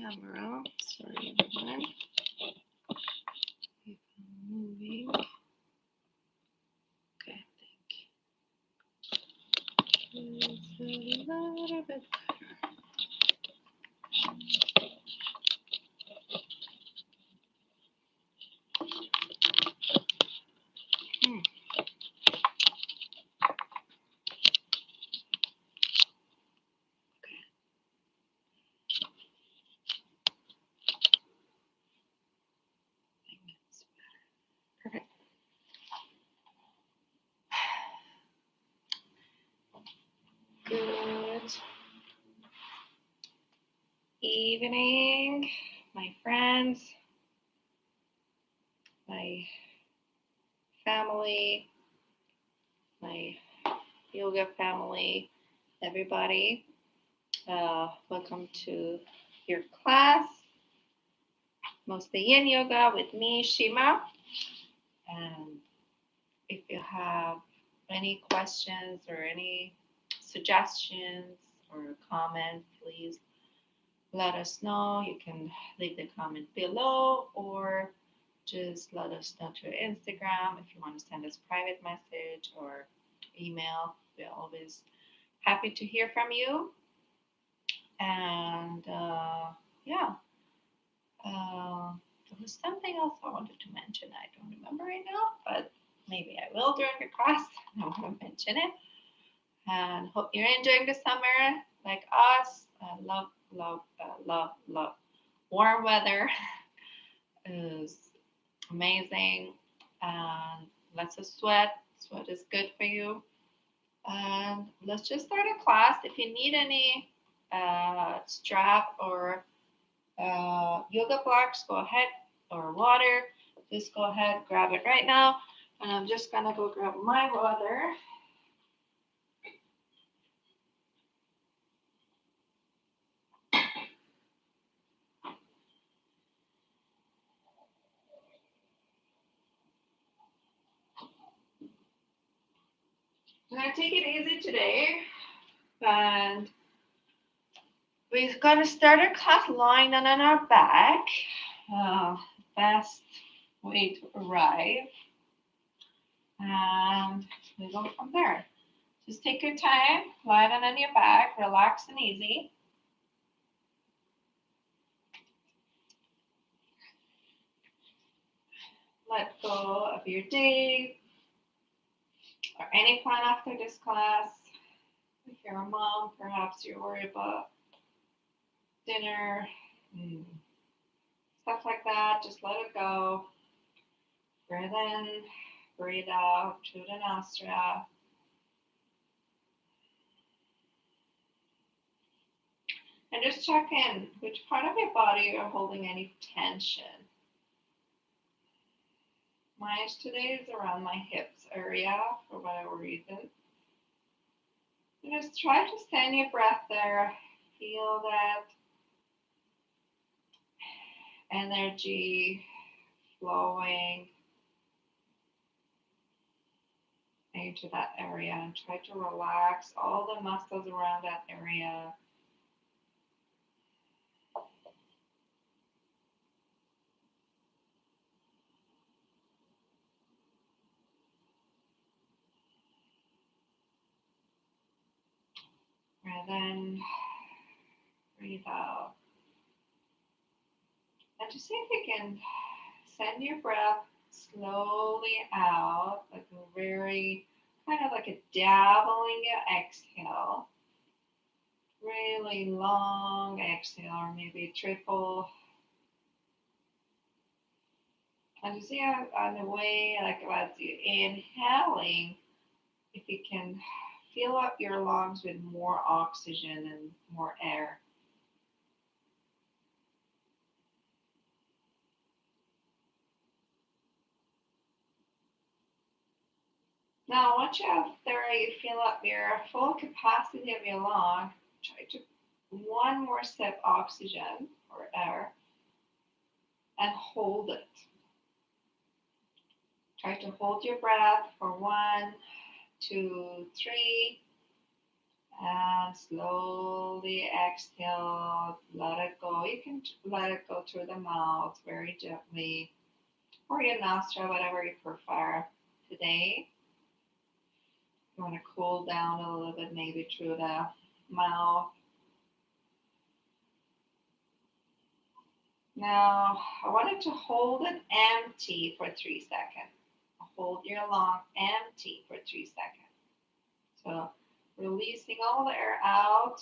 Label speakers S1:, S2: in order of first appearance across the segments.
S1: camera. Sorry, everyone. If I'm moving. Okay, thank you. It's a little bit better. Perfect. Good evening, my friends, my family, my yoga family, everybody. Welcome to your class, mostly Yin Yoga with me, Shima. And if you have any questions or any suggestions or comments, please let us know. You can leave the comment below or just let us know through Instagram if you want to send us private message or email. We're always happy to hear from you. And yeah, there was something else I wanted to mention. I don't remember right now, but maybe I will during the class. I'm going to mention it. And hope you're enjoying the summer like us. I love warm weather. Is amazing. And lots of sweat. Sweat is good for you. And let's just start a class. If you need any strap or yoga blocks, go ahead, or water, just go ahead, grab it right now. And I'm just gonna go grab my water. I'm gonna take it easy today, and we're gonna start our class lying down on our back. Best way to arrive, and we go from there. Just take your time, lie down on your back, relax and easy. Let go of your day or any plan after this class. If you're a mom, perhaps you're worried about dinner, stuff like that. Just let it go. Breathe in, breathe out through the nostril. And just check in which part of your body you're holding any tension. Mine today is around my hips area for whatever reason. And just try to stand your breath there. Feel that energy flowing into that area and try to relax all the muscles around that area. And then breathe out. And to see if you can send your breath slowly out, like a very kind of like a dabbling exhale. Really long exhale, or maybe triple. And you see on the way, like as you inhaling, if you can fill up your lungs with more oxygen and more air. Now, once you have there, you fill up your full capacity of your lung. Try to one more sip oxygen or air and hold it. Try to hold your breath for 1, 2, 3, and slowly slowly exhale, let it go. You can let it go through the mouth very gently, or your nostril, whatever you prefer. Today, you want to cool down a little bit, maybe through the mouth. Now, I wanted to hold it empty for 3 seconds. Hold your lung empty for 3 seconds. So, releasing all the air out.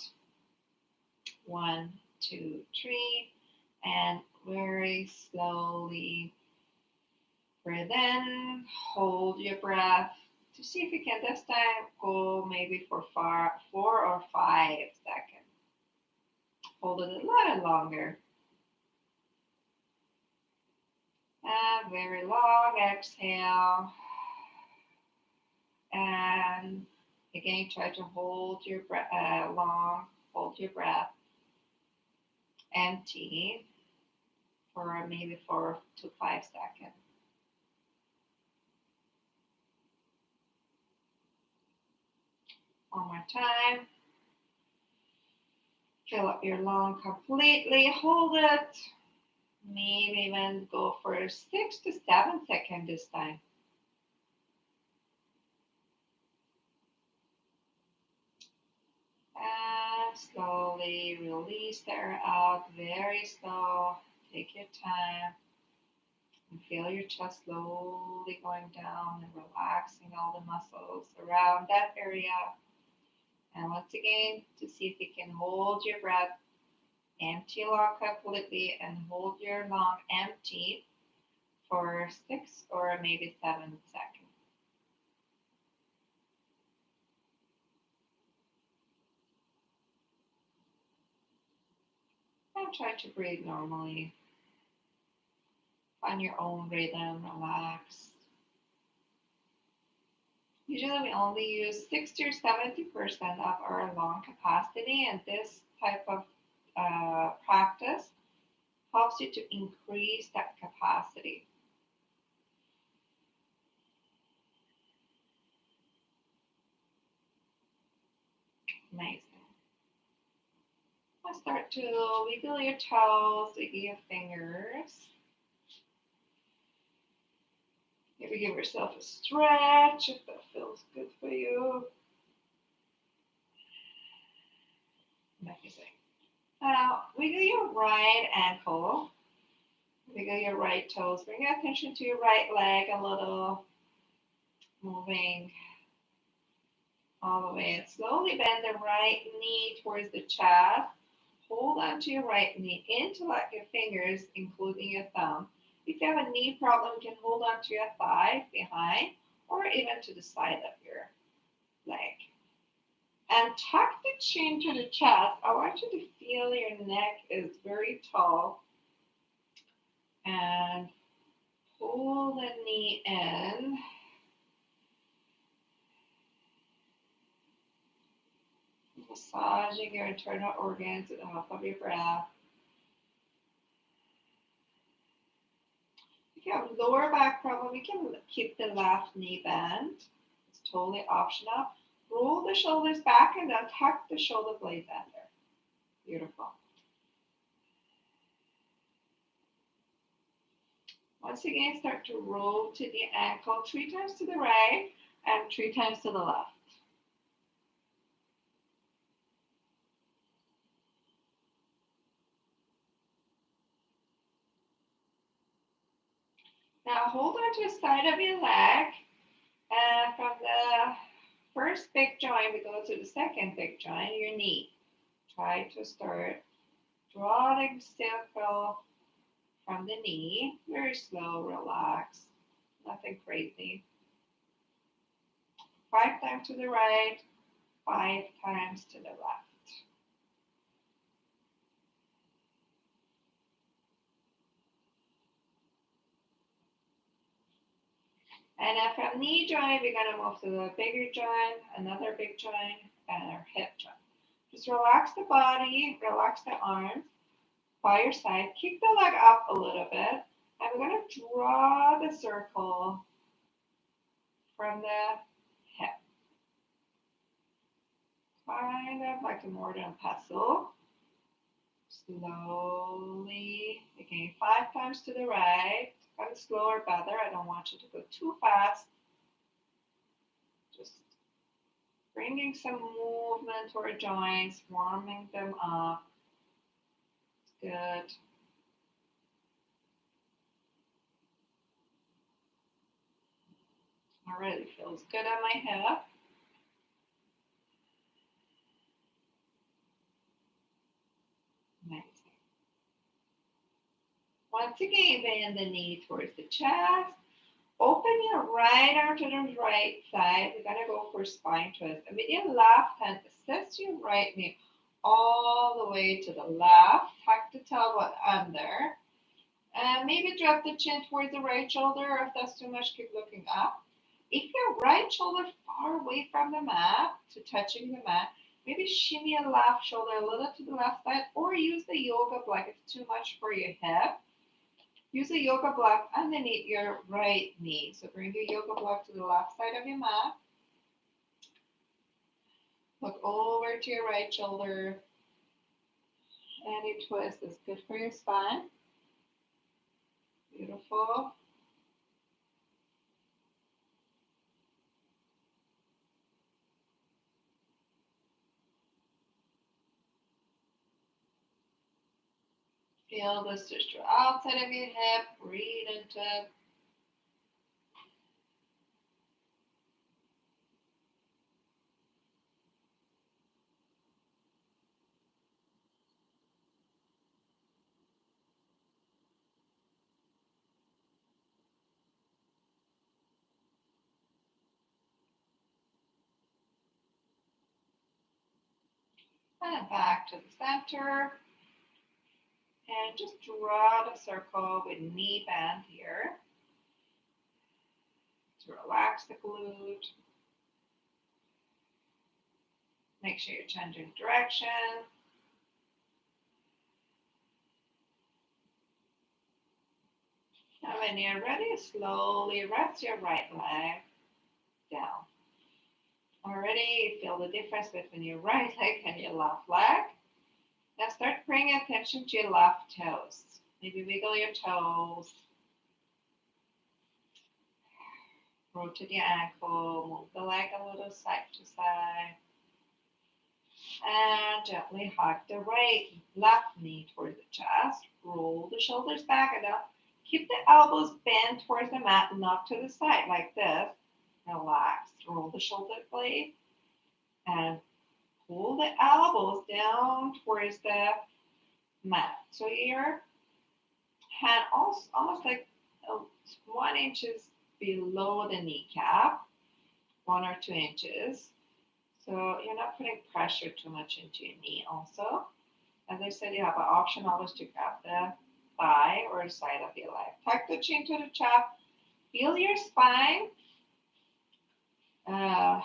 S1: 1, 2, 3. And very slowly breathe in. Hold your breath to see if you can this time go maybe for 4 or 5 seconds. Hold it a little longer. And very long exhale. And again, try to hold your breath hold your breath empty for maybe 4 to 5 seconds. One more time. Fill up your lung completely. Hold it. Maybe even go for 6 to 7 seconds this time. And slowly release the air out. Very slow. Take your time. And feel your chest slowly going down and relaxing all the muscles around that area. And once again, to see if you can hold your breath, empty your lung completely, and hold your lung empty for 6 or maybe 7 seconds. And try to breathe normally. Find your own rhythm, relax. Usually we only use 60 or 70% of our lung capacity, and this type of practice helps you to increase that capacity. Amazing. Now start to wiggle your toes, wiggle your fingers. Maybe give yourself a stretch if that feels good for you. Amazing. Now, wiggle your right ankle. Wiggle your right toes. Bring your attention to your right leg a little. Moving all the way. And slowly bend the right knee towards the chest. Hold onto your right knee. Interlock your fingers, including your thumb. If you have a knee problem, you can hold onto your thigh behind or even to the side of your leg. And tuck the chin to the chest. I want you to feel your neck is very tall. And pull the knee in. Massaging your internal organs with the help of your breath. If you have lower back problem, you can keep the left knee bent. It's totally optional. Roll the shoulders back and then tuck the shoulder blades under. Beautiful. Once again, start to rotate the ankle 3 times to the right and 3 times to the left. Now hold on to the side of your leg, and from the first big joint, we go to the second big joint, your knee. Try to start drawing circle from the knee, very slow, relax, nothing crazy. 5 times to the right, 5 times to the left. And then from knee joint, we're going to move to the bigger joint, another big joint, and our hip joint. Just relax the body, relax the arms by your side. Kick the leg up a little bit. And we're going to draw the circle from the hip. Kind of like a mortar pestle. Slowly, again, 5 times to the right. Kind of slower, better. I don't want you to go too fast. Just bringing some movement to our joints, warming them up. Good. Already feels good on my hip. Amazing. Once again, bend the knee towards the chest. Open your right arm to the right side. We're gonna go for spine twist. And with your left hand, assist your right knee all the way to the left. Tuck the tailbone under. And maybe drop the chin towards the right shoulder. If that's too much, keep looking up. If your right shoulder far away from the mat, to touching the mat, maybe shimmy your left shoulder a little to the left side, or use the yoga block if it's too much for your hip. Use a yoga block underneath your right knee. So bring your yoga block to the left side of your mat. Look over to your right shoulder. Any twist is good for your spine. Beautiful. Feel the stretch outside of your hip. Breathe into it. And back to the center. And just draw the circle with knee bend here to relax the glute. Make sure you're changing direction. And when you're ready, slowly rest your right leg down. Already feel the difference between your right leg and your left leg. Now start paying attention to your left toes. Maybe wiggle your toes. Rotate your ankle. Move the leg a little side to side. And gently hug the left knee towards the chest. Roll the shoulders back enough. Keep the elbows bent towards the mat, not to the side like this. Relax. Roll the shoulder blade and pull the elbows down towards the mat. So your hand almost like 1 inches below the kneecap, 1 or 2 inches. So you're not putting pressure too much into your knee also. As I said, you have an option always to grab the thigh or the side of your leg. Tuck the chin to the chest. Feel your spine. Uh,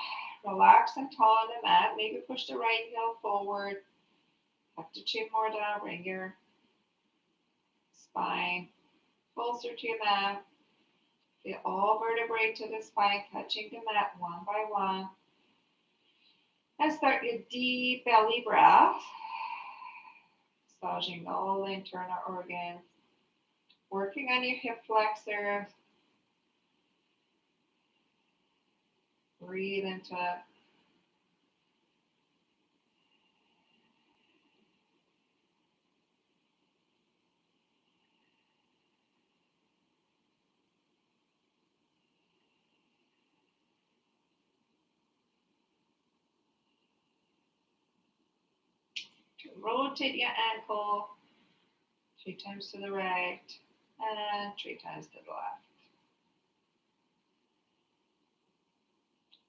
S1: Relax and tall on the mat. Maybe push the right heel forward. Tuck the chin more down. Bring your spine closer to your mat. Feel all vertebrae to the spine touching the mat one by one. And start your deep belly breath. Massaging all the internal organs. Working on your hip flexors. Breathe into it. Rotate your ankle 3 times to the right and 3 times to the left.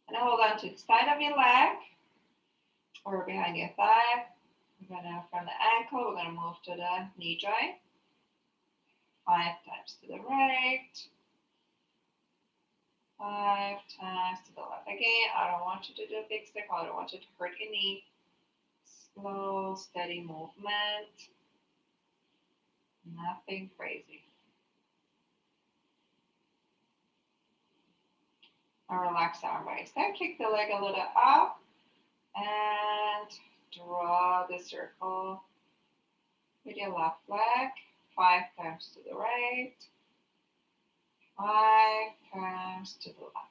S1: And hold on to the side of your leg or behind your thigh. We're gonna, from the ankle, we're gonna move to the knee joint. 5 times to the right, 5 times to the left. Again, I don't want you to do a big circle. I don't want you to hurt your knee. Slow, steady movement. Nothing crazy. And relax the arm by side. Kick the leg a little up. And draw the circle with your left leg 5 times to the right, 5 times to the left.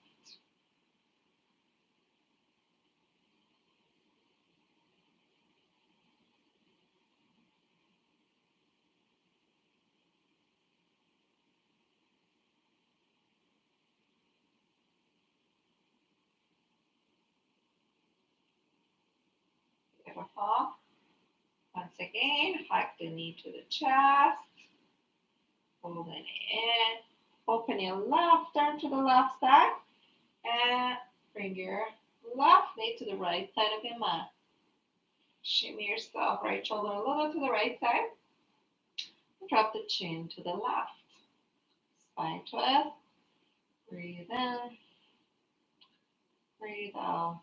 S1: Beautiful. Once again, hug the knee to the chest, holding it in. Open your left arm to the left side and bring your left knee to the right side of your mat. Shimmy yourself, right shoulder a little to the right side. Drop the chin to the left. Spine twist. Breathe in. Breathe out.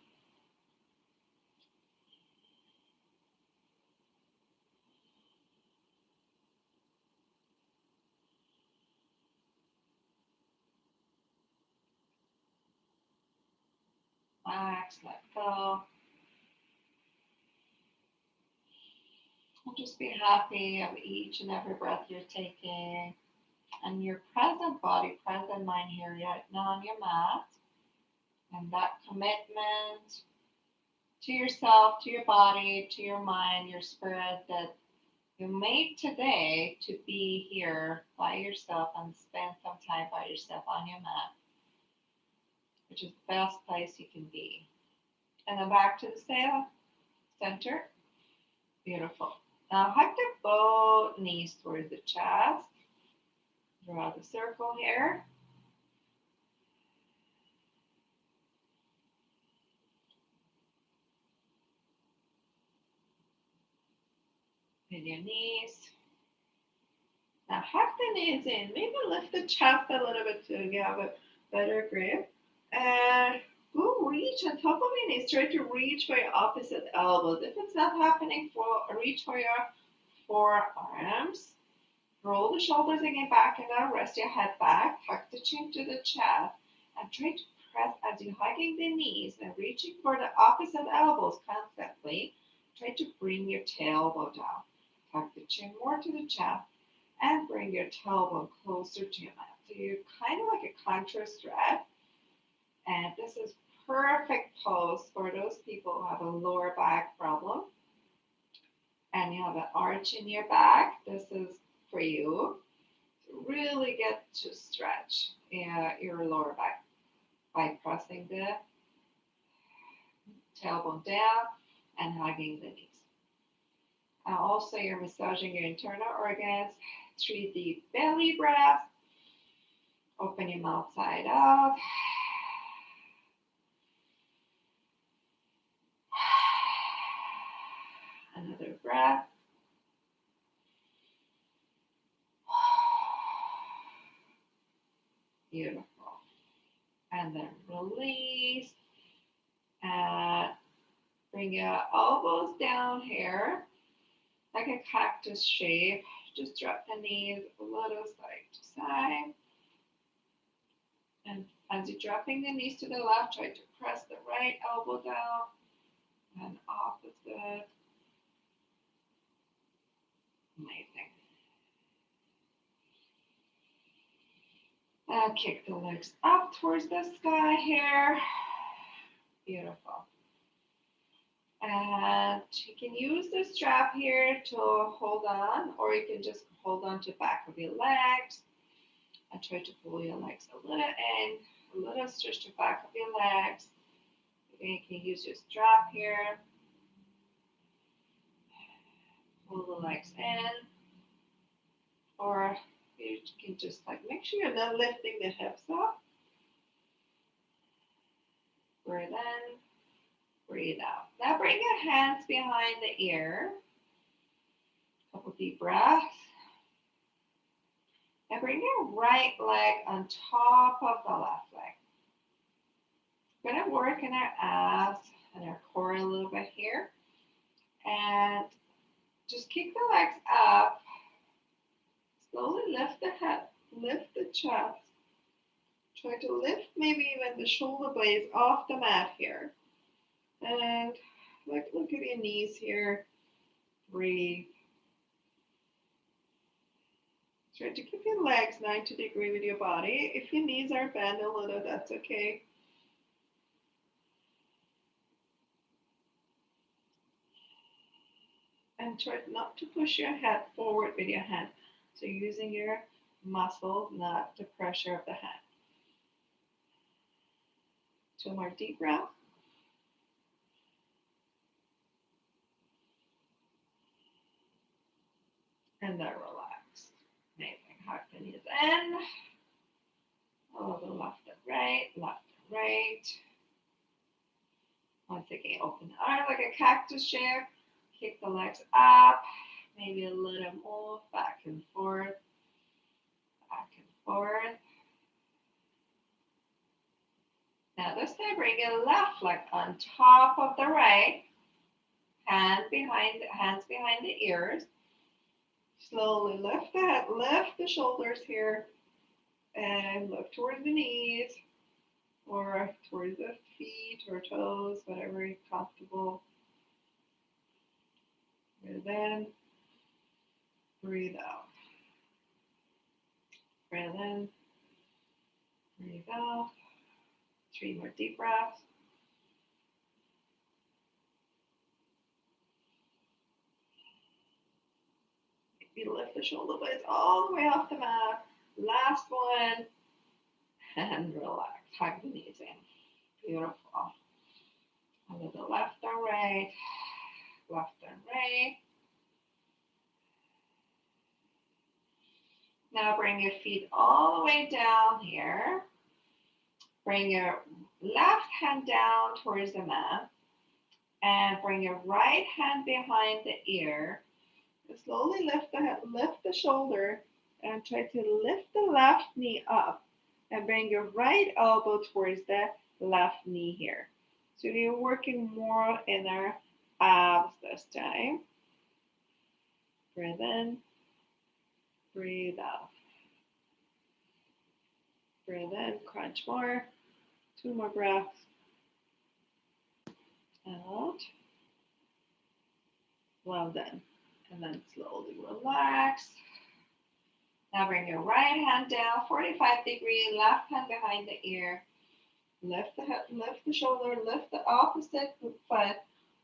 S1: Relax, let go. And just be happy of each and every breath you're taking and your present body, present mind here right now on your mat. And that commitment to yourself, to your body, to your mind, your spirit that you made today to be here by yourself and spend some time by yourself on your mat, which is the best place you can be. And then back to the center. Beautiful. Now hug the both knees towards the chest. Draw the circle here. Bend your knees. Now hug the knees in. Maybe lift the chest a little bit so you have a better grip. And go reach on top of your knees. Try to reach for your opposite elbows. If it's not happening, reach for your forearms. Roll the shoulders again back and down. Rest your head back. Tuck the chin to the chest. And try to press as you're hugging the knees and reaching for the opposite elbows constantly. Try to bring your tailbone down. Tuck the chin more to the chest and bring your tailbone closer to your mat. So you're kind of like a contour stretch. And this is perfect pose for those people who have a lower back problem and you have an arch in your back. This is for you to really get to stretch your lower back by pressing the tailbone down and hugging the knees. And also, you're massaging your internal organs. 3 deep belly breaths. Open your mouth side out. Another breath. Beautiful. And then release. And bring your elbows down here, like a cactus shape. Just drop the knees a little side to side. And as you're dropping the knees to the left, try to press the right elbow down and opposite. Amazing. And kick the legs up towards the sky here. Beautiful. And you can use the strap here to hold on, or you can just hold on to the back of your legs and try to pull your legs a little in, a little stretch the back of your legs. Again, you can use your strap here. Pull the legs in, or you can just like make sure you're not lifting the hips up. Breathe in, breathe out. Now bring your hands behind the ear. Couple deep breaths. And bring your right leg on top of the left leg. We're going to work in our abs and our core a little bit here. And just kick the legs up. Slowly lift the head, lift the chest. Try to lift maybe even the shoulder blades off the mat here. And Look at your knees here. Breathe. Try to keep your legs 90-degree with your body. If your knees are bent a little, that's okay. And try not to push your head forward with your hand. So using your muscles, not the pressure of the hand. 2 more deep breaths. And then relax. Amazing. Hug the knees in. A little left and right, left and right. Once again, open the arm like a cactus shape. Kick the legs up. Maybe a little move back and forth. Back and forth. Now this time, bring your left leg on top of the right. Hands behind the ears. Slowly lift the head, lift the shoulders here, and look towards the knees or towards the feet or toes, whatever is comfortable. Breathe in, breathe out. Breathe in, breathe out. 3 more deep breaths. You lift the shoulder blades all the way off the mat. Last one. And relax. Hug the knees in. Beautiful. A little left and right. Left and right. Now bring your feet all the way down here. Bring your left hand down towards the mat. And bring your right hand behind the ear. Slowly lift the head, lift the shoulder, and try to lift the left knee up. And bring your right elbow towards the left knee here. So you're working more in our abs this time. Breathe in, breathe out. Breathe in, crunch more. 2 more breaths. Out. Well done. And then slowly relax. Now bring your right hand down, 45-degree, left hand behind the ear. Lift the head, lift the shoulder, lift the opposite foot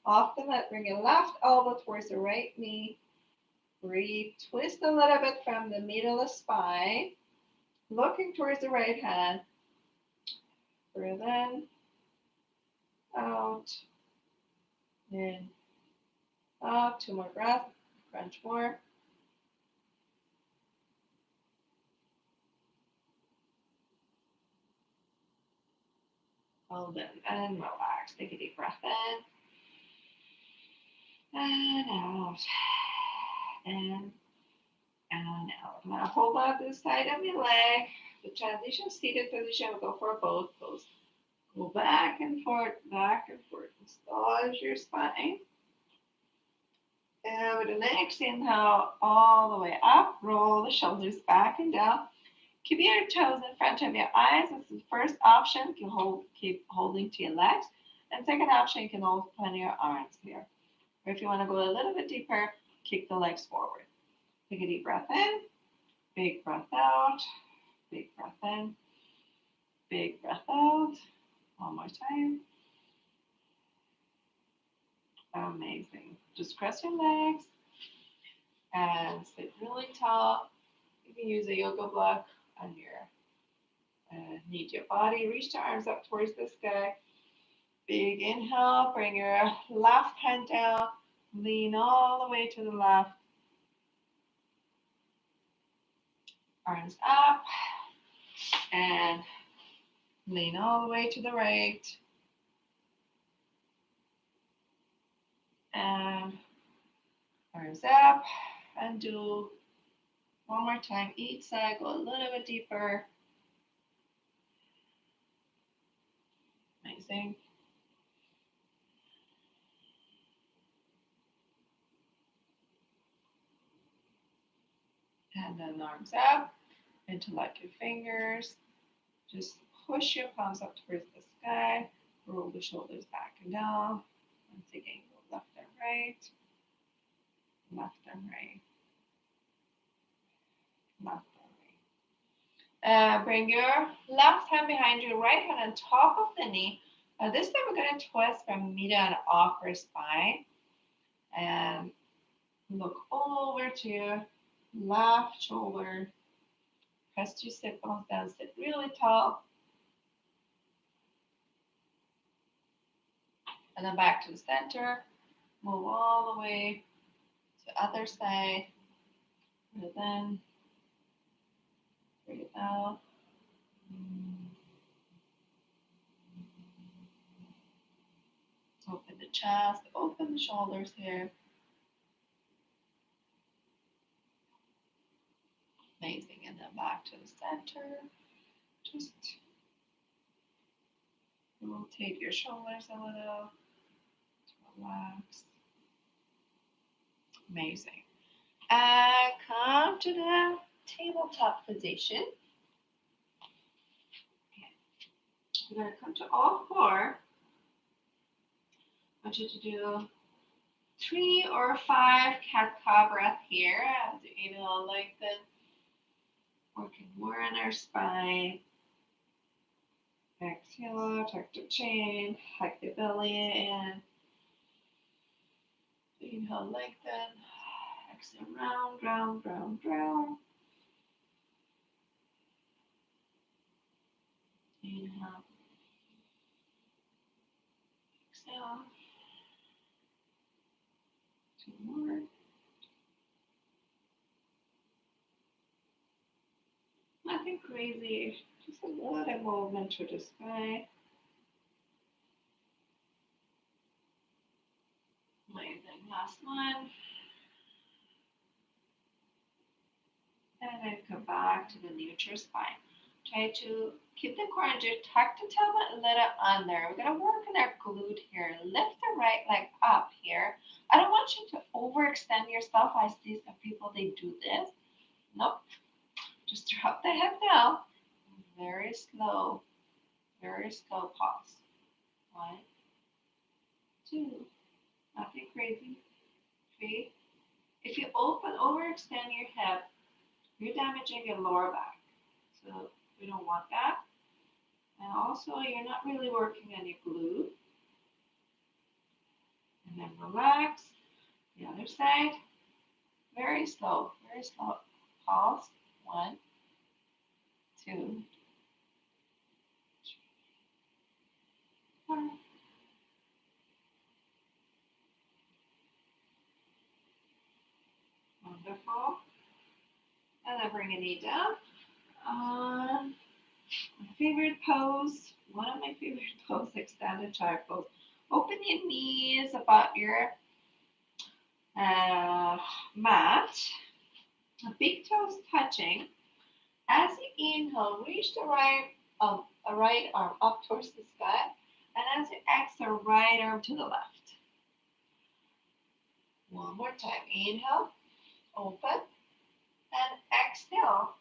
S1: off the mat. Bring your left elbow towards the right knee. Breathe. Twist a little bit from the middle of the spine. Looking towards the right hand. Breathe in. Out. In. Up. 2 more breaths. Crunch more. Hold in and relax. Take a deep breath in. And out. In. And out. Now hold out this side of your leg. The transition seated position will go for both poses. Go back and forth, massage your spine. And with the next inhale, all the way up, roll the shoulders back and down. Keep your toes in front of your eyes. This is the first option. You can keep holding to your legs. And second option, you can open your arms here. Or if you want to go a little bit deeper, kick the legs forward. Take a deep breath in, big breath out, big breath in, big breath out. One more time. Amazing. Just cross your legs and sit really tall. You can use a yoga block on your knee to your body. Reach the arms up towards the sky. Big inhale. Bring your left hand down. Lean all the way to the left. Arms up. And lean all the way to the right. And arms up. And do one more time each side. Go a little bit deeper. Amazing. And then arms up. Interlock your fingers. Just push your palms up towards the sky. Roll the shoulders back and down. Once again, go right, left arm right, left arm right. Bring your left hand behind your right hand on top of the knee. This time we're going to twist from mid and upper spine and look over to your left shoulder. Press your sit bones down, sit really tall. And then back to the center. Move all the way to the other side. Breathe in. Breathe out. Open the chest. Open the shoulders here. Amazing. And then back to the center. Just rotate your shoulders a little. Relax. Amazing. And come to the tabletop position. We're going to come to all four. I want you to do 3 or 5 cat-cow breath here as you inhale, lengthen, working more on our spine. Exhale, tuck the chin, hike the belly in. Inhale, lengthen. Exhale, round, round, round, round. Inhale. Exhale. 2 more. Nothing crazy, just a little movement to the spine. Amazing. Last one. And then come back to the neutral spine. Try to keep the core engaged, tuck the tailbone a little under. We're going to work on our glute here. Lift the right leg up here. I don't want you to overextend yourself. I see some people, they do this. Nope. Just drop the head down. Very slow pause. 1, 2. Nothing crazy. 3. If you overextend your hip, you're damaging your lower back. So we don't want that. And also, you're not really working on your glute. And then relax. The other side. Very slow. Pause. 1, 2, 3, 4. Wonderful. And then bring a knee down. My favorite pose. One of my favorite poses, extended child pose. Open your knees about your mat. Big toes touching. As you inhale, reach the right arm up towards the sky. And as you exhale, right arm to the left. One more time. Inhale, open, and exhale.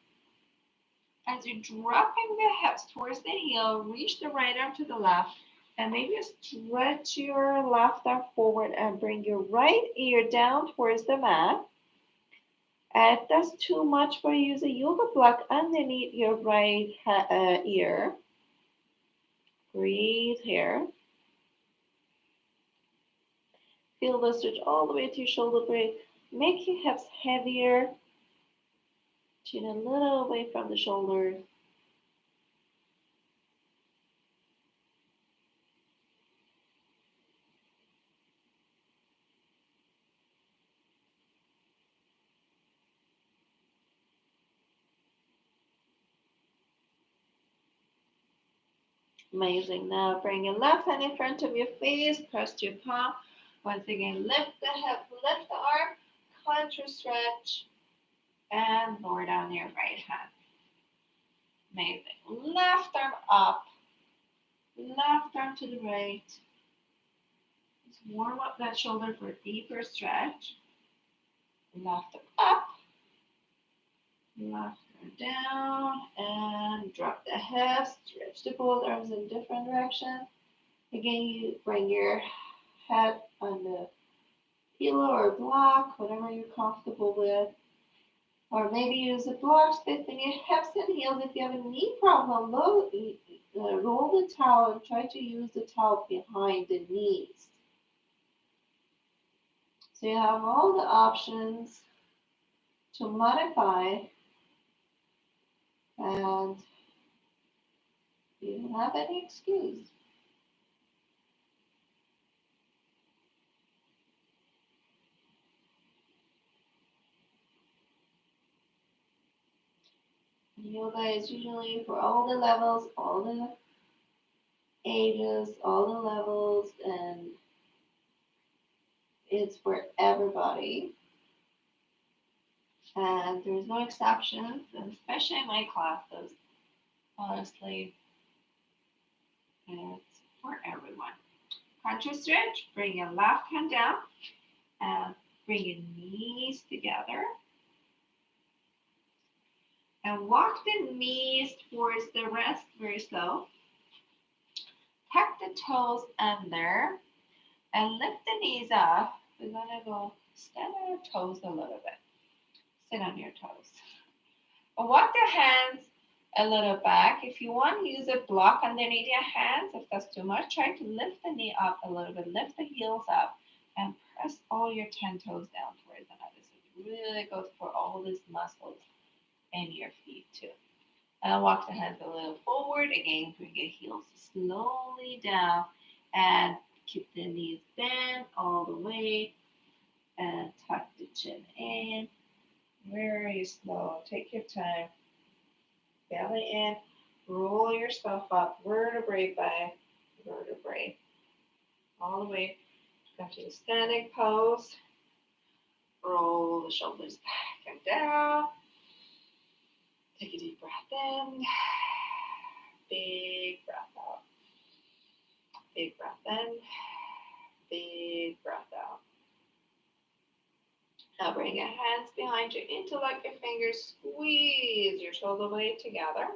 S1: As you're dropping the hips towards the heel, reach the right arm to the left. And maybe stretch your left arm forward and bring your right ear down towards the mat. If that's too much for you, use a yoga block underneath your right ear. Breathe here. Feel the stretch all the way to your shoulder blade. Make your hips heavier. Chin a little away from the shoulders. Amazing. Now bring your left hand in front of your face. Press your palm. Once again, lift the hip, lift the arm, contour stretch, and lower down your right hand. Amazing. Left arm up, left arm to the right. Just warm up that shoulder for a deeper stretch. Left arm up, left arm down, and drop the hips. Stretch the both arms in different directions. Again, you bring your head on the pillow or block, whatever you're comfortable with. Or maybe use a block that in your hips and heels. If you have a knee problem, roll the towel and try to use the towel behind the knees. So you have all the options to modify, and you don't have any excuse. Yoga is usually for all the levels, all the ages, all the levels, and it's for everybody. And there's no exceptions, and especially in my classes. Honestly, it's for everyone. Contra stretch, bring your left hand down and bring your knees together. And walk the knees towards the wrist very slow. Tuck the toes under and lift the knees up. We're gonna go stand on your toes a little bit. Sit on your toes. And walk the hands a little back. If you want, use a block underneath your hands. If that's too much, try to lift the knee up a little bit. Lift the heels up and press all your 10 toes down towards another. So it really goes for all these muscles in your feet too. And walk the hands a little forward. Again, bring your heels slowly down and keep the knees bent all the way and tuck the chin in. Very slow. Take your time. Belly in. Roll yourself up vertebrae by vertebrae. All the way back to the standing pose. Roll the shoulders back and down. Take a deep breath in. Big breath out. Big breath in. Big breath out. Now bring your hands behind you, interlock your fingers, squeeze your shoulder blade together.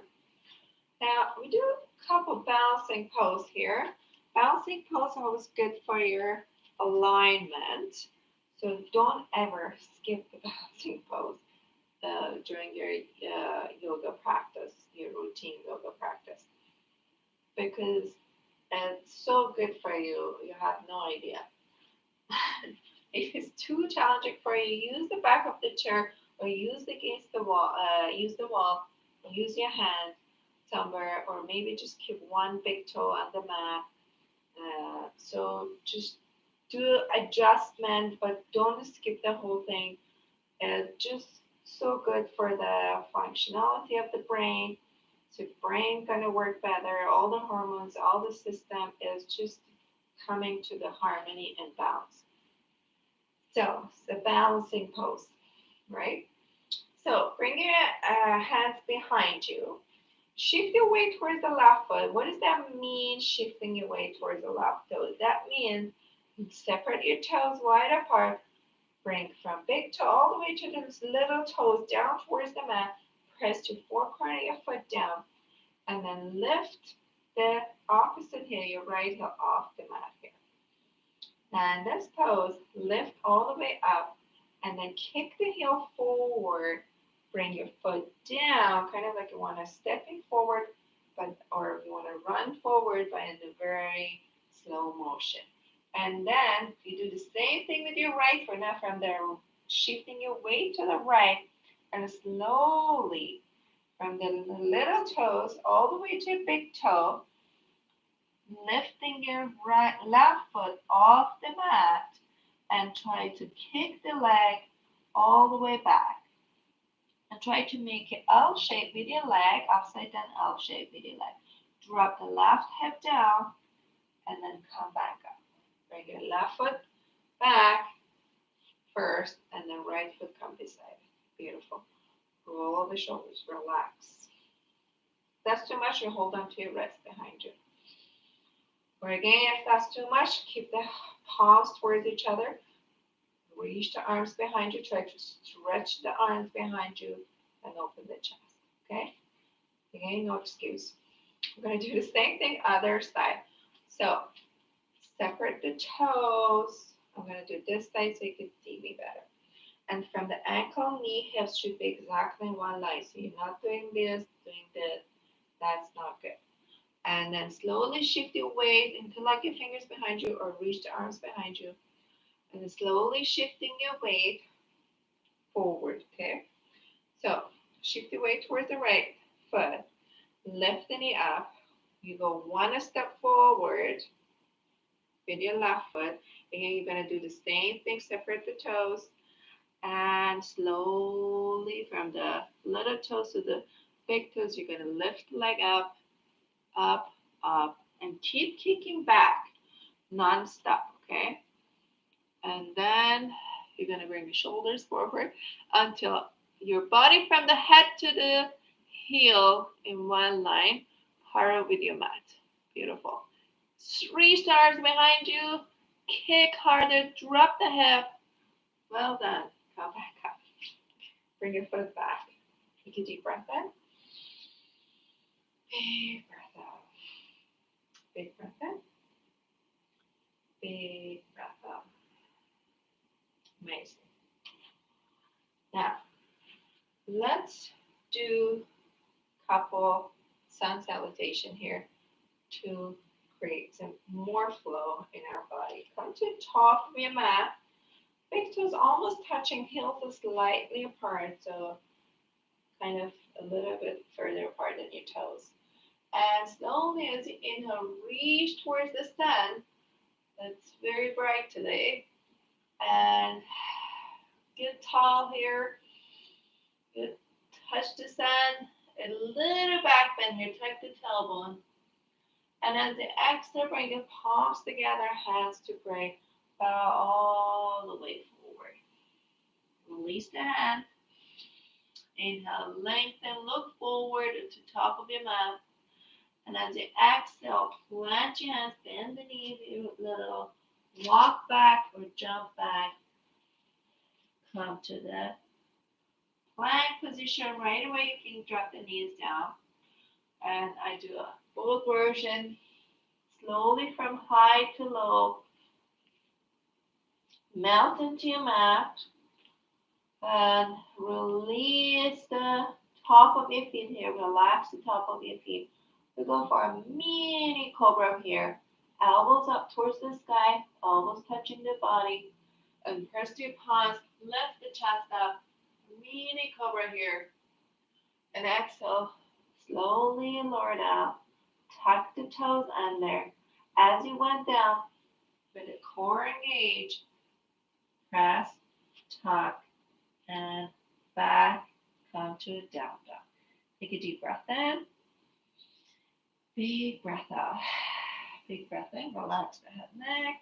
S1: Now we do a couple bouncing pose here. Bouncing pose is always good for your alignment. So don't ever skip the bouncing pose during your yoga practice, your routine yoga practice. Because it's so good for you, you have no idea. If it's too challenging for you, use the back of the chair or use against the wall. Use the wall, or use your hand somewhere, or maybe just keep one big toe on the mat. So just do adjustment, but don't skip the whole thing. It's just so good for the functionality of the brain. So brain gonna work better. All the hormones, all the system is just coming to the harmony and balance. So it's the balancing pose, right? So bring your hands behind you. Shift your weight towards the left foot. What does that mean, shifting your weight towards the left toe? That means separate your toes wide apart. Bring from big toe all the way to those little toes down towards the mat. Press your four corner of your foot down. And then lift the opposite heel, your right heel, off the mat here. Now in this pose, lift all the way up and then kick the heel forward. Bring your foot down, kind of like you want to stepping forward, or you want to run forward, but in a very slow motion. And then you do the same thing with your right foot. Now from there, shifting your weight to the right and slowly from the little toes all the way to your big toe, lifting your left foot off the mat and try to kick the leg all the way back. And try to make it L shape with your leg, upside down L shape with your leg. Drop the left hip down and then come back up. Bring your left foot back first and then right foot come beside it. Beautiful. Roll the shoulders, relax. If that's too much, you hold on to your wrist behind you. Or again, if that's too much, keep the palms towards each other. Reach the arms behind you. Try to stretch the arms behind you and open the chest. Okay? Again, no excuse. We're going to do the same thing other side. So separate the toes. I'm going to do this side so you can see me better. And from the ankle, knee, hips should be exactly in one line. So you're not doing this, doing this. That's not good. And then slowly shift your weight into like your fingers behind you or reach the arms behind you. And then slowly shifting your weight forward, okay? So shift your weight towards the right foot. Lift the knee up. You go one step forward with your left foot. Again, you're going to do the same thing, separate the toes. And slowly from the little toes to the big toes, you're going to lift the leg up, up, up, and keep kicking back non-stop, okay? And then you're going to bring the shoulders forward until your body from the head to the heel in one line, parallel with your mat. Beautiful. Reach the arms behind you, kick harder, drop the hip. Well done. Come back up. Bring your foot back. Take a deep breath in. Big breath out. Big breath in. Big breath out. Amazing. Now, let's do a couple sun salutation here to create some more flow in our body. Come to the top of your mat. Big toes almost touching, heels are slightly apart, so kind of a little bit further apart than your toes. And slowly as you inhale, reach towards the sun. It's very bright today. And get tall here. Good. Touch the sun. A little back bend here. Tuck the tailbone. And as you exhale, bring the palms together, hands to pray. Bow all the way forward. Release the hand. Inhale, lengthen, look forward to the top of your mat. And as you exhale, plant your hands, bend the knees a little, walk back or jump back. Come to the plank position. Right away, you can drop the knees down. And I do a full version, slowly from high to low. Melt into your mat. And release the top of your feet here. Relax the top of your feet. We go for a mini cobra here. Elbows up towards the sky, elbows touching the body. And press your palms, lift the chest up. Mini cobra here. And exhale, slowly lower down. Tuck the toes under. As you went down, with the core engaged, press, tuck, and back. Come to a down dog. Take a deep breath in. Big breath out. Big breath in. Relax the head and neck.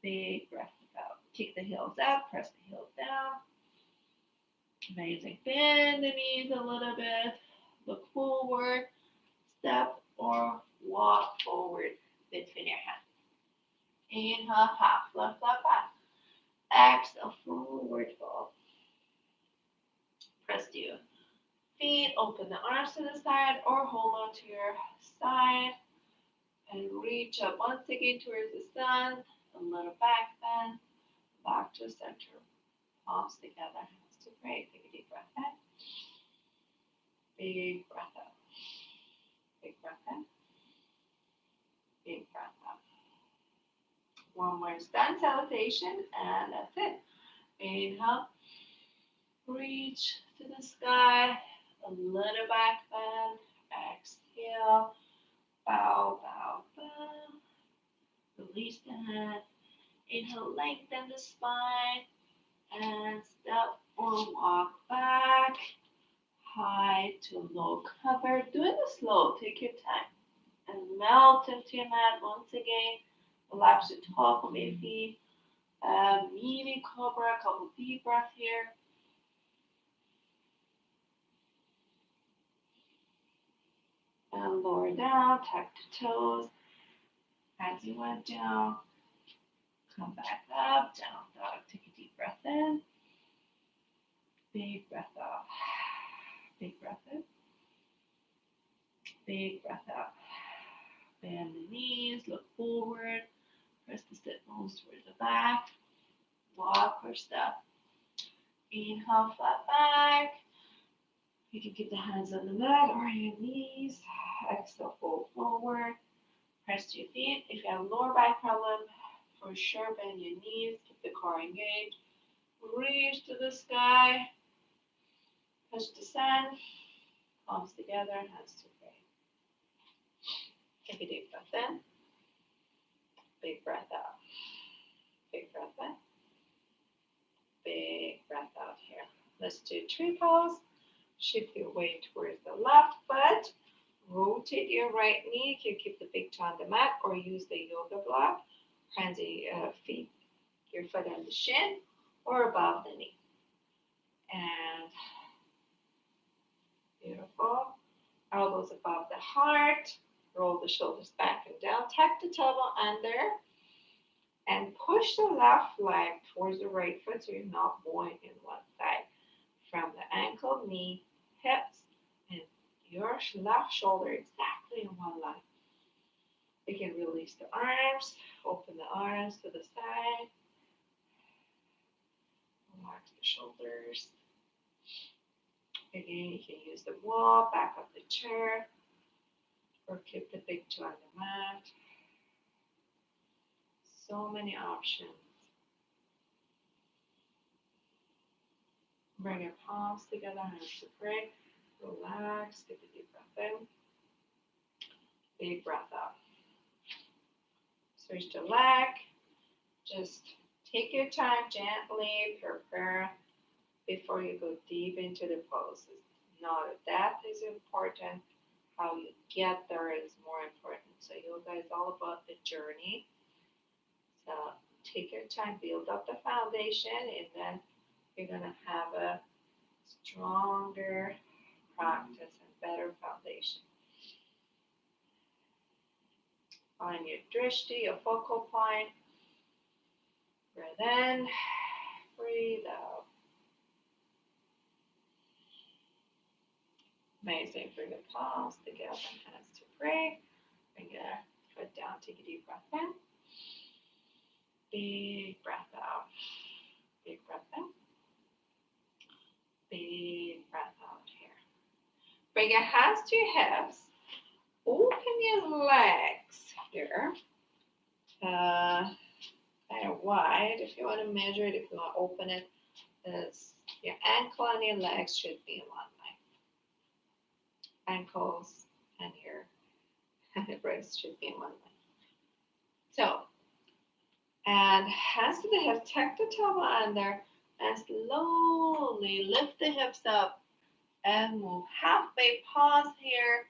S1: Big breath out. Kick the heels up. Press the heels down. Amazing. Bend the knees a little bit. Look forward. Step or walk forward. Between your hands. Inhale, half. Lift up, back. Exhale, forward fold. Press your feet. Open the arms to the side or hold on to your side. And reach up once again towards the sun. A little back bend. Back to center. Palms together. Hands to pray. Take a deep breath in. Big breath out. Big breath in. Big breath out. One more sun salutation, and that's it. Inhale. Reach to the sky. A little back bend. Exhale. Bow, bow, bow. Release the hand. Inhale, lengthen the spine. And step or walk back. High to low cover. Do it slow. Take your time. And melt into your mat once again. Relax the top of your feet. Mini cobra. A couple deep breaths here. And lower down. Tuck the toes. As you went down, come back up. Down dog. Take a deep breath in. Big breath out. Big breath in. Big breath out. Bend the knees, look forward. Press the sit bones towards the back. walk or step. Inhale, flat back. You can keep the hands on the mat or your knees. Exhale, fold forward. Press your feet. If you have lower back problem, for sure bend your knees. Keep the core engaged. Reach to the sky. Touch the sun. Palms together, hands to pray. Take a deep breath in. Big breath out. Big breath in. Big breath out here. Let's do tree pose. Shift your weight towards the left foot. Rotate your right knee. You can keep the big toe on the mat or use the yoga block. Hands your feet, your foot on the shin or above the knee. And beautiful. Elbows above the heart. Roll the shoulders back and down. Tuck the tailbone under. And push the left leg towards the right foot so you're not going in one side. From the ankle, knee, hips, and your left shoulder exactly in one line. You can release the arms, open the arms to the side. Relax the shoulders. Again, you can use the wall, back up the chair, or keep the big toe on the mat. So many options. Bring your palms together, hands to pray. Relax, take a deep breath in. Big breath out. Switch the leg. Just take your time gently, prepare before you go deep into the pose. Not that is important. How you get there is more important. So yoga is all about the journey. So take your time, build up the foundation, and then you're going to have a stronger practice and better foundation. Find your drishti, your focal point. Breathe in, breathe out. Amazing. Bring the palms together, hands to pray. Bring your foot down, take a deep breath in. Big breath out. Big breath in. Big breath out here. Bring your hands to your hips. Open your legs here. Kind of wide. If you want to measure it, if you want to open it, your ankle and your legs should be in one line. Ankles and your wrists should be in one line. So, and hands to the hips, tuck the tailbone under, and slowly lift the hips up and move. Halfway pause here,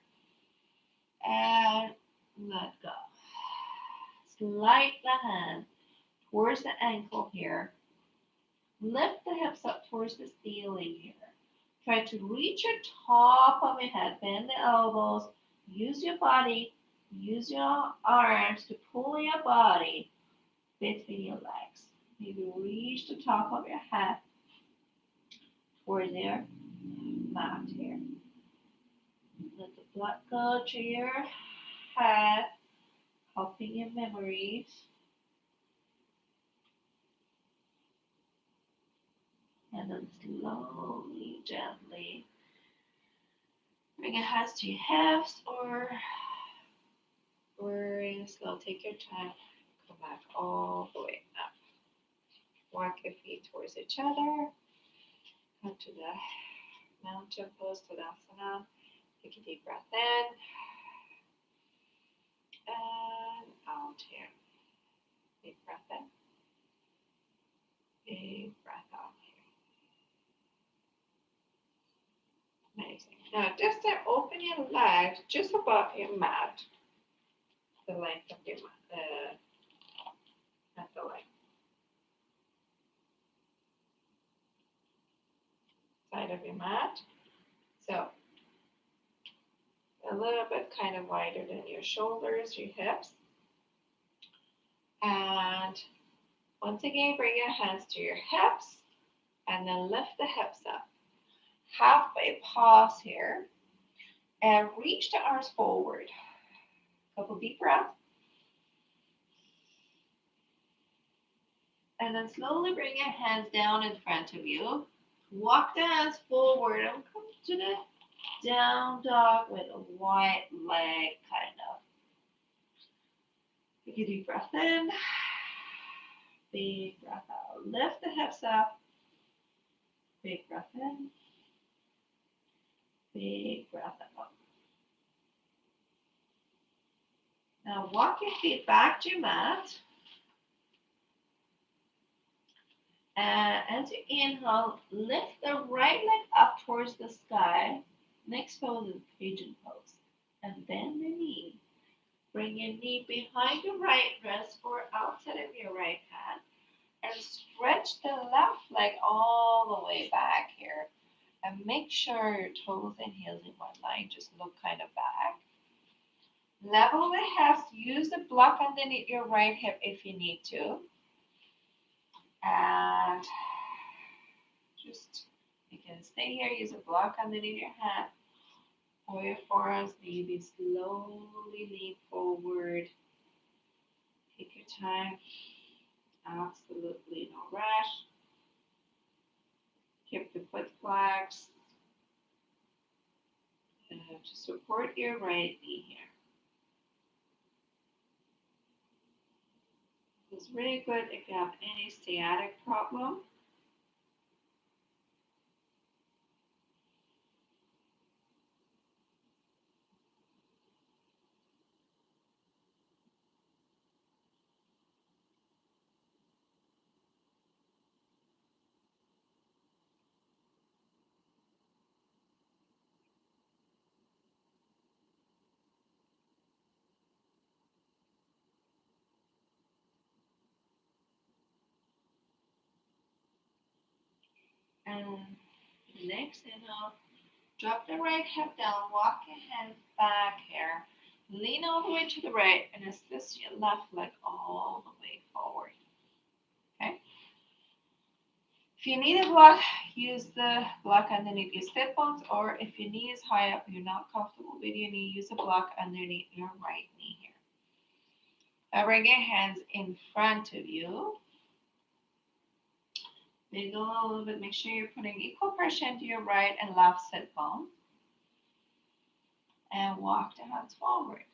S1: and let go. Slide the hand towards the ankle here. Lift the hips up towards the ceiling here. Try to reach your top of your head, bend the elbows, use your body, use your arms to pull your body between your legs. Maybe reach the top of your head towards your mat here. Let the blood go to your head, helping your memories. And then slowly, gently bring your hands to your hips or slow. Take your time. Come back all the way up. Walk your feet towards each other. Come to the mountain pose, Tadasana. Take a deep breath in. And out here. Big breath in. Big breath out here. Amazing. Now just to open your legs just above your mat. The length of your mat. At the length. Side of your mat. So a little bit kind of wider than your shoulders, your hips. And once again, bring your hands to your hips and then lift the hips up. Halfway pause here and reach the arms forward. Couple deep breaths. And then slowly bring your hands down in front of you. Walk the hands forward and come to the down dog with a wide leg, kind of. Take a deep breath in. Big breath out. Lift the hips up. Big breath in. Big breath out. Now walk your feet back to your mat. And as you inhale, lift the right leg up towards the sky. Next pose is pigeon pose. And bend the knee. Bring your knee behind your right wrist or outside of your right hand. And stretch the left leg all the way back here. And make sure your toes and heels in one line. Just look kind of back. Level the hips. Use the block underneath your right hip if you need to. And just, you can stay here. Use a block underneath your hand or your forearms. Maybe slowly lean forward. Take your time. Absolutely no rush. Keep the foot flex. To support your right knee here. This is really good if you have any sciatic problem. And next inhale, drop the right hip down, walk your hands back here. Lean all the way to the right and assist your left leg all the way forward. Okay? If you need a block, use the block underneath your sit bones, or if your knee is high up, you're not comfortable with your knee, use a block underneath your right knee here. Now bring your hands in front of you. Wiggle a little bit. Make sure you're putting equal pressure into your right and left sit bone. And walk the hands forward.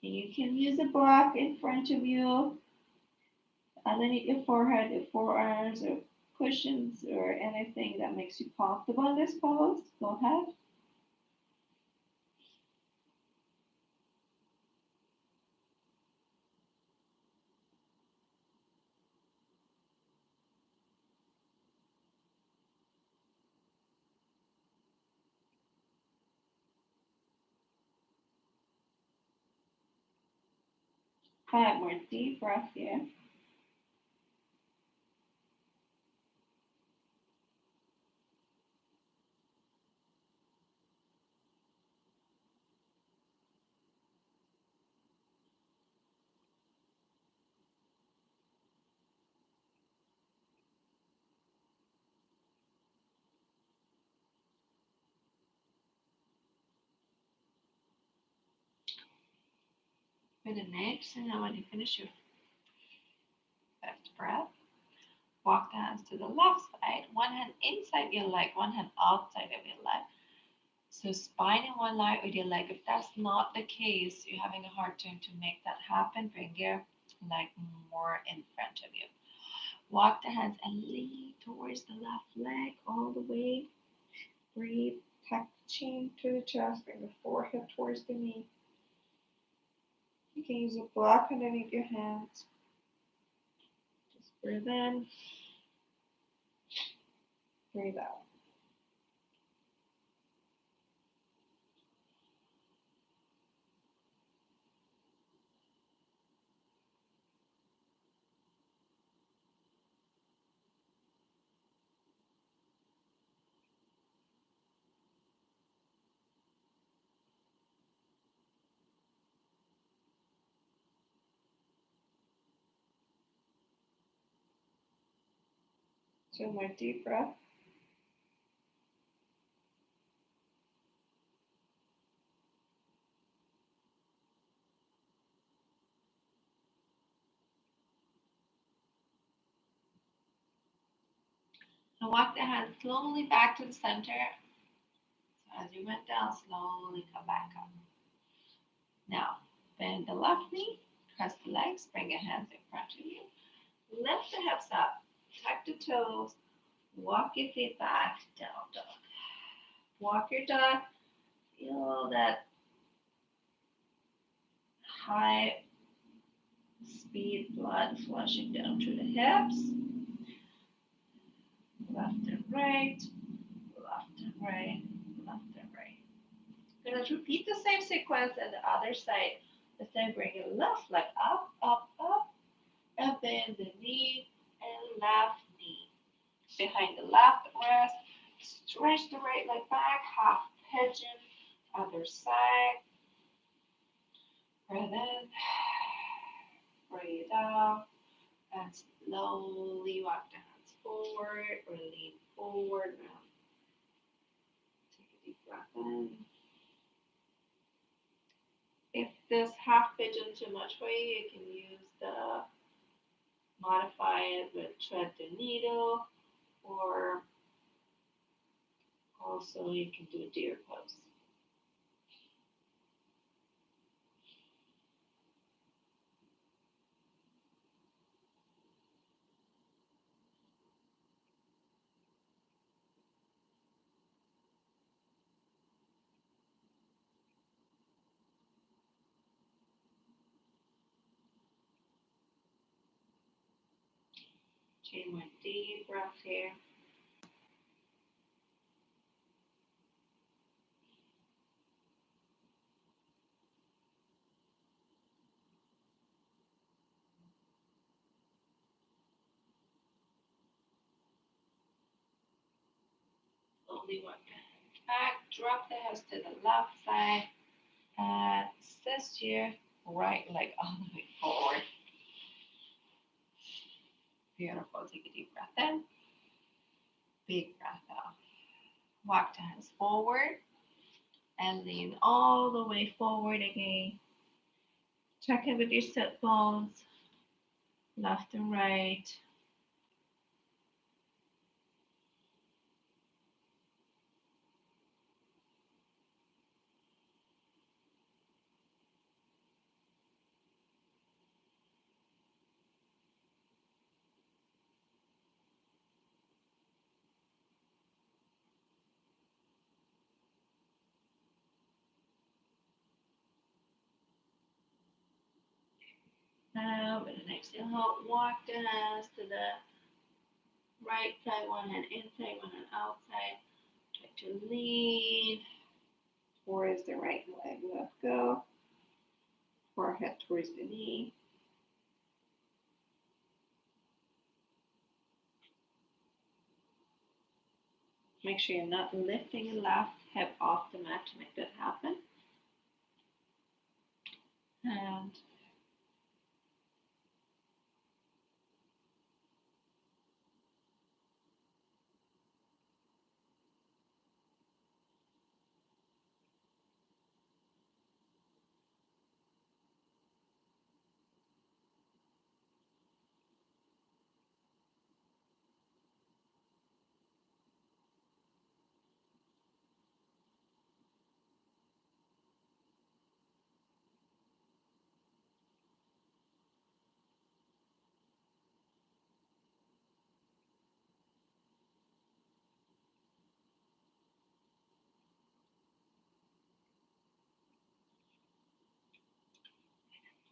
S1: And you can use a block in front of you, underneath your forehead, your forearms, or cushions, or anything that makes you comfortable in this pose. Go ahead. Five more deep breath here. For the next, and then when you finish your fifth breath, walk the hands to the left side. One hand inside your leg, one hand outside of your leg. So spine in one line with your leg. If that's not the case, you're having a hard time to make that happen, bring your leg more in front of you. Walk the hands and lean towards the left leg all the way. Breathe. Tuck the chin to the chest. Bring the forehead towards the knee. You can use a block underneath your hands. Just breathe in. Breathe out. Two more deep breath. And walk the hands slowly back to the center. So as you went down, slowly come back up. Now, bend the left knee, cross the legs, bring your hands in front of you. Lift the hips up, tuck the toes, walk your feet back, down dog. Walk your dog, feel that high speed blood flushing down through the hips, left and right, left and right, left and right. Gonna repeat the same sequence on the other side. This time bring your left leg up, up, up, and bend the knee and left knee. Behind the left wrist, stretch the right leg back, half pigeon, other side. Breathe in, breathe out, and slowly walk the hands forward or lean forward. Now take a deep breath in. If this half pigeon too much for you, you can use the modify it with thread the needle, or also you can do deer pose. Take one deep breath here. Slowly walk the hands back. Drop the hips to the left side. And assist your right leg all the way forward. Beautiful. Take a deep breath in. Big breath out. Walk the hands forward and lean all the way forward again. Check in with your sit bones, left and right. Now, with an exhale, walk the hands to the right side, one hand inside, one hand outside. Try to lean towards the right leg. Let go. Forehead towards the knee. Make sure you're not lifting your left hip off the mat to make that happen. And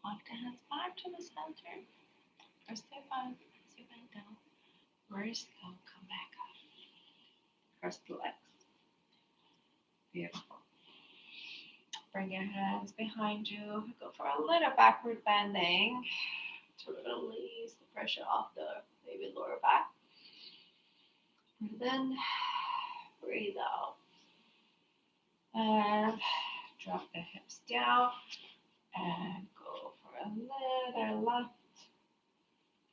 S1: walk the hands back to the center. Press the bend as you bend down. Wrist go, come back up. Cross the legs. Beautiful. Bring your hands behind you. Go for a little backward bending to release the pressure off the maybe lower back. Breathe in, breathe out. And drop the hips down and go for a little left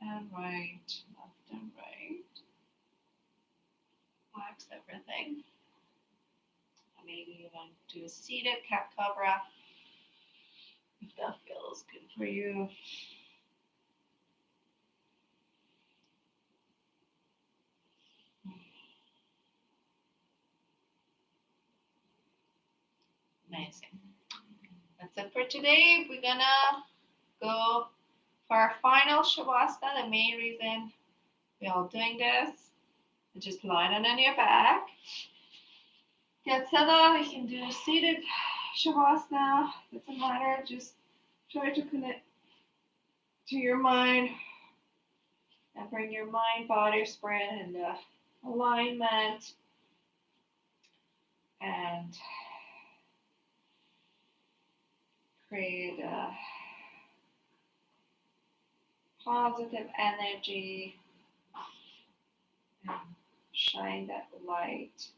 S1: and right, left and right. Relax everything. Maybe you want to do a seated cat cobra if that feels good for you. Amazing. That's it for today. We're gonna go for our final shavasana. The main reason we're all doing this is just lie down on your back. Get settled. You can do seated shavasana. Doesn't matter. Just try to connect to your mind and bring your mind body spirit into alignment and create a positive energy and shine that light.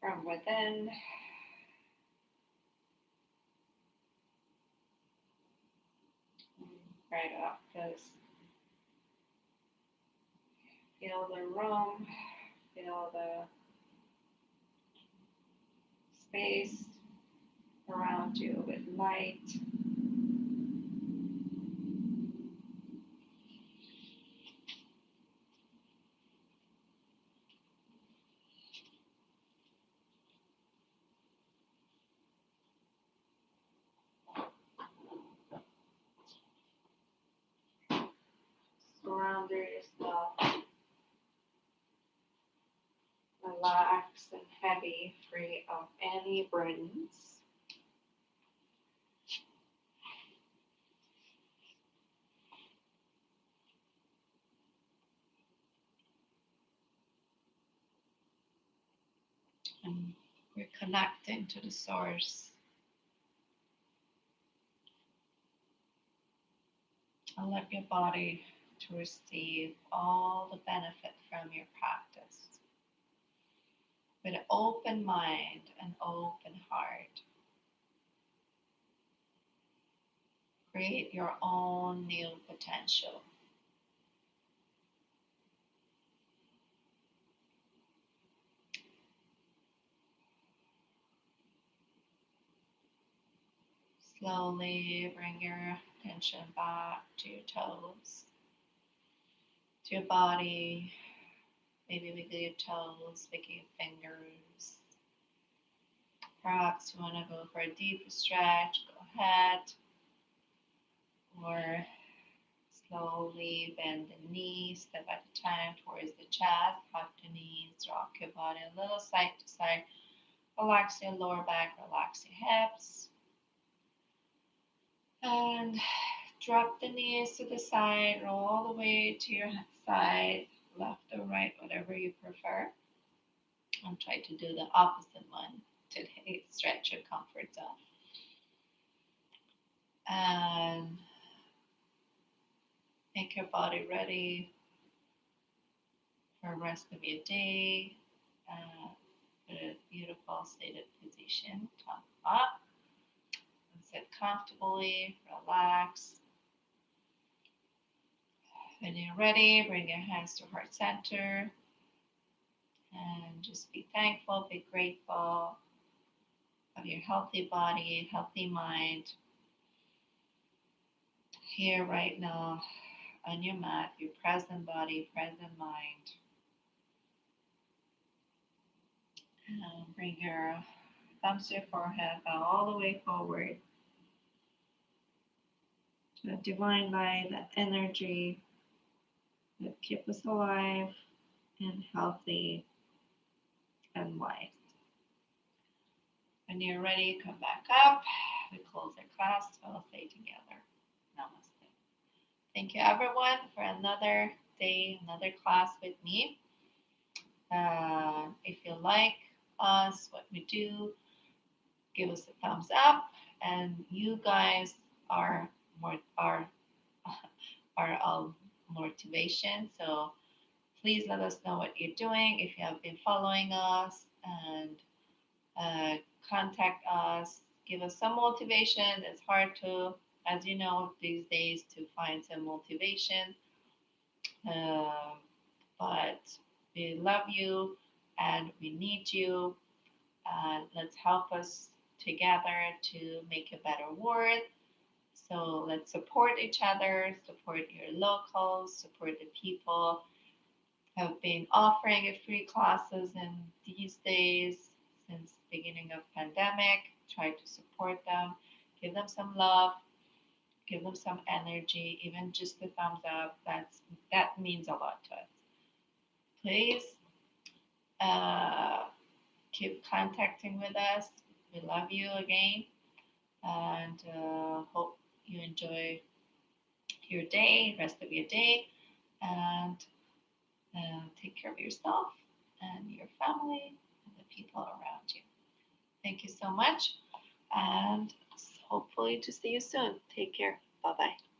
S1: From within, right up, because feel the room, feel the space around you with light. Surround yourself, relax and heavy, free of any burdens. And we're connecting to the source. Allow your body to receive all the benefit from your practice with an open mind and open heart. Create your own new potential. Slowly bring your attention back to your toes, to your body. Maybe wiggle your toes, wiggle your fingers. Perhaps you want to go for a deeper stretch, go ahead. Or slowly bend the knees, step at a time towards the chest. Hug the knees, rock your body a little side to side. Relax your lower back, relax your hips. And drop the knees to the side, roll all the way to your side, left or right, whatever you prefer. And try to do the opposite one today. Stretch your comfort zone. And make your body ready for the rest of your day. A beautiful seated position. Tongue up. And sit comfortably. Relax. When you're ready, bring your hands to heart center. And just be thankful, be grateful of your healthy body, healthy mind. Here, right now, on your mat, your present body, present mind. And bring your thumbs to your forehead, bow all the way forward. The divine light, that energy that keeps us alive and healthy and wise. When you're ready, come back up. We close our class. We'll stay together. Namaste. Thank you, everyone, for another day, another class with me. If you like us, what we do, give us a thumbs up. And you guys are more are our motivation. So please let us know what you're doing if you have been following us and uh, contact us. Give us some motivation. It's hard to, as you know, these days to find some motivation. Um, but we love you and we need you. Let's help us together to make a better world So let's support each other, support your locals, support the people who have been offering a free classes in these days since the beginning of pandemic. Try to support them, give them some love, give them some energy, even just a thumbs up. That means a lot to us. Please uh, keep contacting with us. We love you again, and hope you enjoy your day, rest of your day, and take care of yourself and your family and the people around you. Thank you so much, and hopefully to see you soon. Take care. Bye bye.